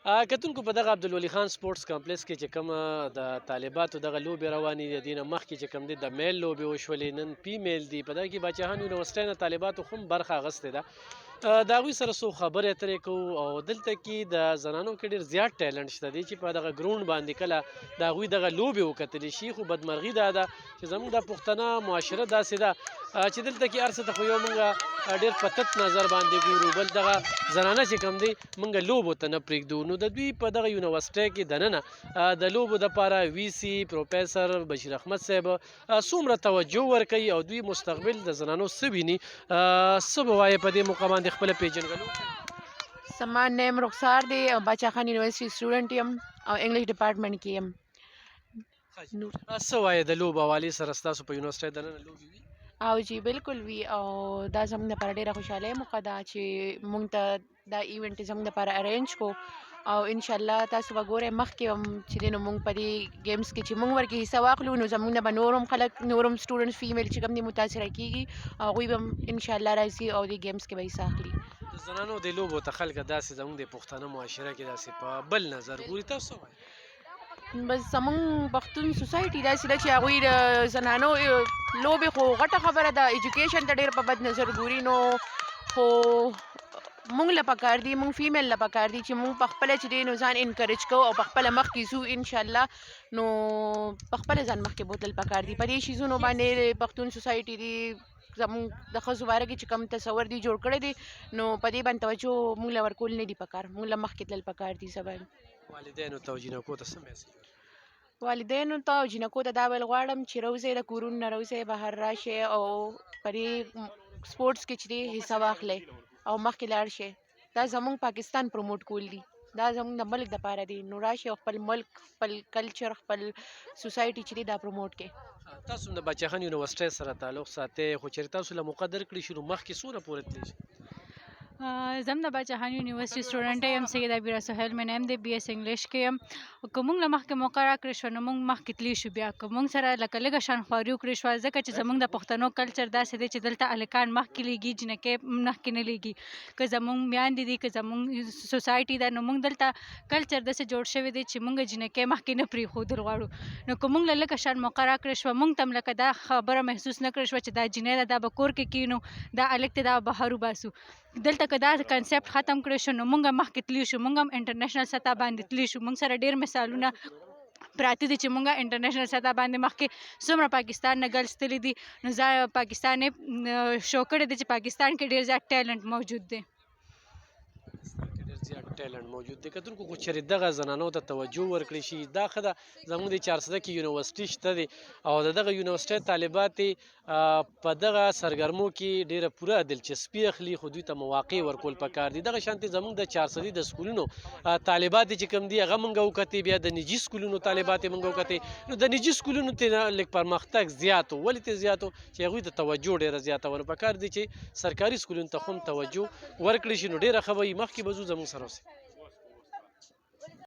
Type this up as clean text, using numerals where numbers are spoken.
کتونکو په دغه عبدالولي خان سپورټس کمپلیکس کې چې کوم د طالباتو دغه لوبې روانې دي، د دې نه مخکې چې کوم دي د میل لوبې وشولې، نن فیمیل دي. په دغه کې باچاهان یونیورسټۍ نه طالباتو هم برخه اخیستې ده. د هغوی سره څو خبرې اترې کوو او دلته کې د زنانو کې ډېر زیات ټیلنټ شته دی چې په دغه ګراوند باندې کله د هغوی دغه لوبې وکتلی شي. خو بدمرغي دا ده چې زموږ د پښتنه معاشره داسې ده چې دلته کې هر څه ته خو یو موږ ډېر په تت نظر باندې ګورو، بل دغه زنانه چې کوم دی موږ لوبو ته نه پرېږدو. نو د دوی په دغه یونیورسټۍ کې دننه د لوبو دپاره وي سي پروفیسر بشیر احمد صاحب څومره توجه ورکوي او دوی مستقبل د زنانو څه ویني، څه به وایې په دې موقع باندې خپله پیژنګلو؟ زما نیم رخسار دی او باچا خان یونیورسټي سټوډنټ یم او انګلیش ډپارټمنټ کې یم. څه وایې د لوبو حوالې سره ستاسو په یونیورسټۍ دننه لوبې وي؟ او جی بالکل وي او دا زموږ لپاره ډېره خوشحالۍ موقع ده چې موږ ته دا ایونټ زموږ لپاره ارینج کو او انشاءالله تاسو به ګورئ مخکې هم چې دی نو موږ په دې ګیمز کې چې موږ ورکې حصه واخلو نو زموږ نه به نور هم خلک نور هم سټوډنټس فیمیل چې کوم دي متاثره کېږي او هغوی به هم انشاءالله راځي او دې ګیمز کې به حصه اخلي. د زنانو د لوبو ته خلک داسې زموږ د پښتنه معاشره کې داسې په بل نظر ګوري، تاسو څه وایئ؟ بس زمونږ پښتون سوسایټي داسې ده چې هغوی د زنانو لوبې خو غټه خبره ده، ایجوکیشن ته ډېر په بد نظر ګوري. نو خو مونږ له پکار دي، مونږ فیمیل له پکار دي چې مونږ پخپله چې دی نو ځان انکریج کوو او پخپله مخکې ځو انشاءالله. نو پخپله ځان مخکې بوتل پکار دي. په دې شیزونو باندې پښتون سوسایټي دي زمونږ د ښځو باره کې چې کوم تصور دی جوړ کړی دی نو په دې باندې توجه مونږ له ورکول نه دي پکار، مونږ له مخکې تلل پکار دي. سبا والدینو ته او جینکو ته څه میسج؟ والدینو ته او جینکو ته دا ویل غواړم چې روزئ له کورونو نه روزئ، بهر راشئ او په دې سپورټس کې چې دی حصه واخلئ او مخکې لاړ شئ. دا زموږ پاکستان پروموټ کول دي، دا زموږ د ملک دپاره دی. نو راشئ او خپل ملک، خپل کلچر، خپل سوسایټي چې دی دا پروموټ کړئ. تاسو هم د باچا خان یونیورسټۍ سره تعلق ساتئ، خو چېرې تاسو له موقع درکړي شي نو مخکې څومره پورې تللی شئ؟ زم د باچا خان یونیورسټي سټوډنټ یم، سید عبیره سهیل مې نیم دی، بی ایس انګلیش کې یم. که موږ له مخکې موقع راکړې شوه نو موږ مخکې تللی شو. بیا که موږ سره لکه لږه شان خواري وکړې شوه ځکه چې زموږ د پښتنو کلچر داسې دی چې دلته هلکان مخکې لیږي، جینکۍ مخکې نه لیږي. که زموږ میندې دي، که زموږ سوسایټي ده، نو موږ دلته کلچر داسې جوړ شوی دی چې موږ جینکۍ مخکې نه پرېښودل غواړو. نو که موږ له لږه شان موقع راکړې شوه موږ ته هم لکه دا خبره محسوس نه کړې شوه چې دا جینۍ ده دا به کور کې کښېنو، دا هلک دی دا به بهر وباسو. دلته که دا کنسپټ ختم کړی شو نو موږ هم مخکې تللی شو، موږ هم انټرنیشنل سطح باندې تللی شو. موږ سره ډېر مثالونه پراته دي چې موږ انټرنیشنل سطح باندې مخکې څومره پاکستان نه ګرلز تللي دي. نو زه پاکستان یې شو کړی دی چې پاکستان کې ډېر زیات ټیلنټ موجود دی. ډېر زیات ټیلنټ موجود دی. کتونکو خو چېرې دغه زنانو ته توجه ورکړی شي دا ښه ده. زموږ د چارسده کې یونیورسټي شته دی او د دغه یونیورسټۍ طالبات په دغه سرګرمو کې ډېره پوره دلچسپي اخلي، خو دوی ته مواقع ورکول پکار دي. دغه شانتې زموږ د چارسدي د سکولونو طالبات چې کوم دي هغه موږ وکتې، بیا د نجي سکولونو طالبات یې موږ وکتې. نو د نجي سکولونو ته لږ پرمختګ زیات و. ولې ته زیات و؟ چې هغوی ته توجه ډېره زیاته وه. نو پکار دی چې سرکاري سکولونو ته هم توجه ورکړی شي نو ډېره ښه به وي. مخکې به ځو، زموږ سره اوسئ.